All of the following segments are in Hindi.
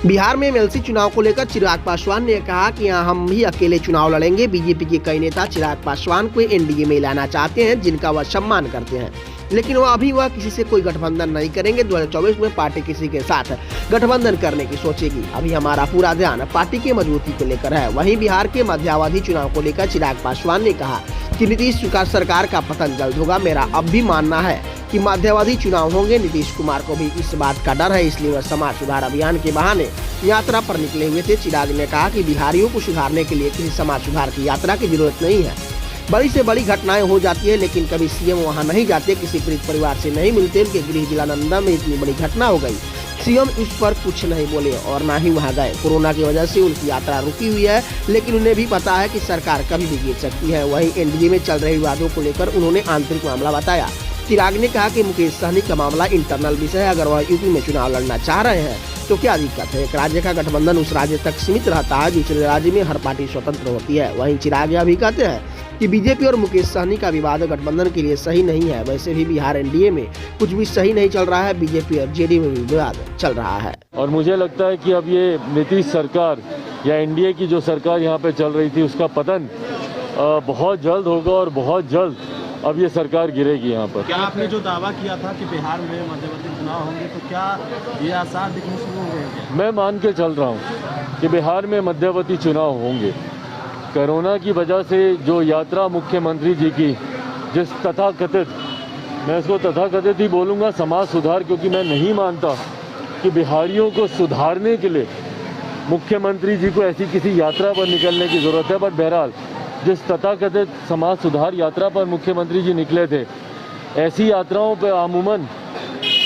बिहार में एमएलसी चुनाव को लेकर चिराग पासवान ने कहा कि यहाँ हम भी अकेले चुनाव लड़ेंगे। बीजेपी के कई नेता चिराग पासवान को एनडीए में लाना चाहते हैं, जिनका वह सम्मान करते हैं, लेकिन वह किसी से कोई गठबंधन नहीं करेंगे। 2024 में पार्टी किसी के साथ गठबंधन करने की सोचेगी। अभी हमारा पूरा ध्यान पार्टी की मजबूती को लेकर है। वहीं बिहार के मध्यावधि चुनाव को लेकर चिराग पासवान ने कहा कि नीतीश सरकार का पतन जल्द होगा। मेरा अब भी मानना है कि मध्यावधि चुनाव होंगे। नीतीश कुमार को भी इस बात का डर है, इसलिए वह समाज सुधार अभियान के बहाने यात्रा पर निकले हुए थे। चिराग ने कहा कि बिहारियों को सुधारने के लिए किसी समाज सुधार की यात्रा की जरूरत नहीं है। बड़ी से बड़ी घटनाएं हो जाती है, लेकिन कभी सीएम वहां नहीं जाते, किसी पीड़ित परिवार से नहीं मिलते। उनके गृह जिला नालंदा में इतनी बड़ी घटना हो गई, सीएम इस पर कुछ नहीं बोले और ना ही वहां गए। कोरोना की वजह से उनकी यात्रा रुकी हुई है, लेकिन उन्हें भी पता है कि सरकार कभी भी गिर सकती है। वहीं एनडीए में चल रहे विवादों को लेकर उन्होंने आंतरिक मामला बताया। चिराग ने कहा कि मुकेश सहनी का मामला इंटरनल विषय है। अगर वह यूपी में चुनाव लड़ना चाह रहे हैं तो क्या दिक्कत है। एक राज्य का गठबंधन उस राज्य तक सीमित रहता है, दूसरे राज्य में हर पार्टी स्वतंत्र होती है। वहीं चिराग यह भी कहते हैं कि बीजेपी और मुकेश सहनी का विवाद गठबंधन के लिए सही नहीं है। वैसे भी बिहार एनडीए में कुछ भी सही नहीं चल रहा है, बीजेपी और जेडीयू में भी विवाद चल रहा है। और मुझे लगता है कि अब ये नीतीश सरकार या एनडीए की जो सरकार यहाँ पे चल रही थी, उसका पतन बहुत जल्द होगा और बहुत जल्द अब ये सरकार गिरेगी यहाँ पर। क्या आपने जो दावा किया था कि बिहार में मध्यवर्ती चुनाव होंगे, तो क्या ये आसार दिखने शुरू हो गए? मैं मान के चल रहा हूँ कि बिहार में मध्यवर्ती चुनाव होंगे। कोरोना की वजह से जो यात्रा मुख्यमंत्री जी की, जिस तथाकथित, मैं इसको तथाकथित ही बोलूँगा, समाज सुधार, क्योंकि मैं नहीं मानता कि बिहारियों को सुधारने के लिए मुख्यमंत्री जी को ऐसी किसी यात्रा पर निकलने की ज़रूरत है। बट बहरहाल जिस तथाकथित समाज सुधार यात्रा पर मुख्यमंत्री जी निकले थे, ऐसी यात्राओं पर अमूमन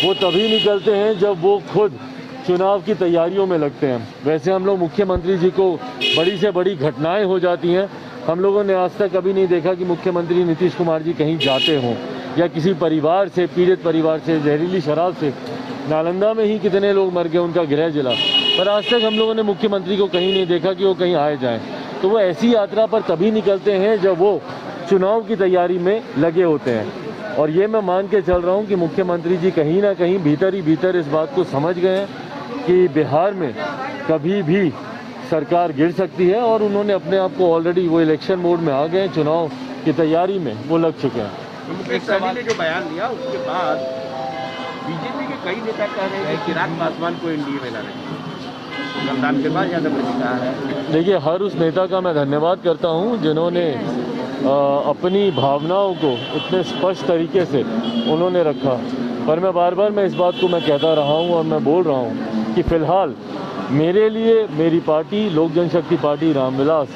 वो तभी निकलते हैं जब वो खुद चुनाव की तैयारियों में लगते हैं। वैसे हम लोग मुख्यमंत्री जी को बड़ी से बड़ी घटनाएं हो जाती हैं, हम लोगों ने आज तक कभी नहीं देखा कि मुख्यमंत्री नीतीश कुमार जी कहीं जाते हों या किसी परिवार से, पीड़ित परिवार से, जहरीली शराब से नालंदा में ही कितने लोग मर गए, उनका गृह जिला, पर आज तक हम लोगों ने मुख्यमंत्री को कहीं नहीं देखा कि वो कहीं आए जाएँ। तो वो ऐसी यात्रा पर तभी निकलते हैं जब वो चुनाव की तैयारी में लगे होते हैं। और ये मैं मान के चल रहा हूँ कि मुख्यमंत्री जी कहीं ना कहीं भीतर ही भीतर इस बात को समझ गए हैं कि बिहार में कभी भी सरकार गिर सकती है, और उन्होंने अपने आप को ऑलरेडी वो इलेक्शन मोड में आ गए, चुनाव की तैयारी में वो लग चुके हैं। मुकेश सहनी ने जो बयान दिया उसके बाद बीजेपी के कई नेता कह रहे हैं कि चिराग पासवान को एनडीए में लाने मतदान के बाद यादव ने कहा है। देखिए, हर उस नेता का मैं धन्यवाद करता हूं जिन्होंने अपनी भावनाओं को इतने स्पष्ट तरीके से उन्होंने रखा। पर मैं बार बार इस बात को मैं कहता रहा हूं और मैं बोल रहा हूं कि फ़िलहाल मेरे लिए मेरी पार्टी लोक जनशक्ति पार्टी रामविलास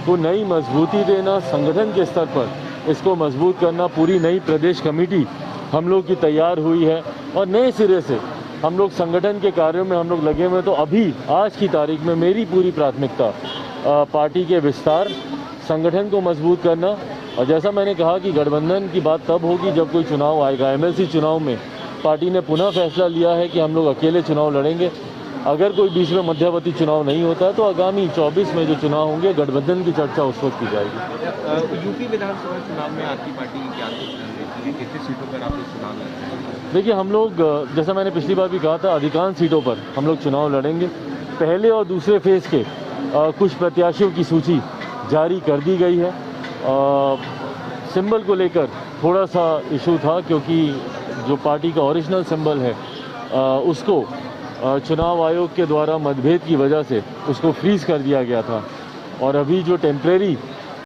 को नई मजबूती देना, संगठन के स्तर पर इसको मजबूत करना, पूरी नई प्रदेश कमेटी हम लोग की तैयार हुई है और नए सिरे से हम लोग संगठन के कार्यों में हम लोग लगे हुए हैं। तो अभी आज की तारीख में मेरी पूरी प्राथमिकता पार्टी के विस्तार, संगठन को मजबूत करना, और जैसा मैंने कहा कि गठबंधन की बात तब होगी जब कोई चुनाव आएगा। एमएलसी चुनाव में पार्टी ने पुनः फैसला लिया है कि हम लोग अकेले चुनाव लड़ेंगे। अगर कोई बीच में मध्यावधि चुनाव नहीं होता है तो आगामी 24 में जो चुनाव होंगे, गठबंधन की चर्चा उस वक्त की जाएगी। यूपी विधानसभा चुनाव में आपकी पार्टी की क्या कितनी सीटों पर आप चुनाव लड़? देखिए, हम लोग, जैसा मैंने पिछली बार भी कहा था, अधिकांश सीटों पर हम लोग चुनाव लड़ेंगे। पहले और दूसरे फेज़ के कुछ प्रत्याशियों की सूची जारी कर दी गई है। सिंबल को लेकर थोड़ा सा इशू था, क्योंकि जो पार्टी का ओरिजिनल सिंबल है उसको चुनाव आयोग के द्वारा मतभेद की वजह से उसको फ्रीज़ कर दिया गया था, और अभी जो टेम्परेरी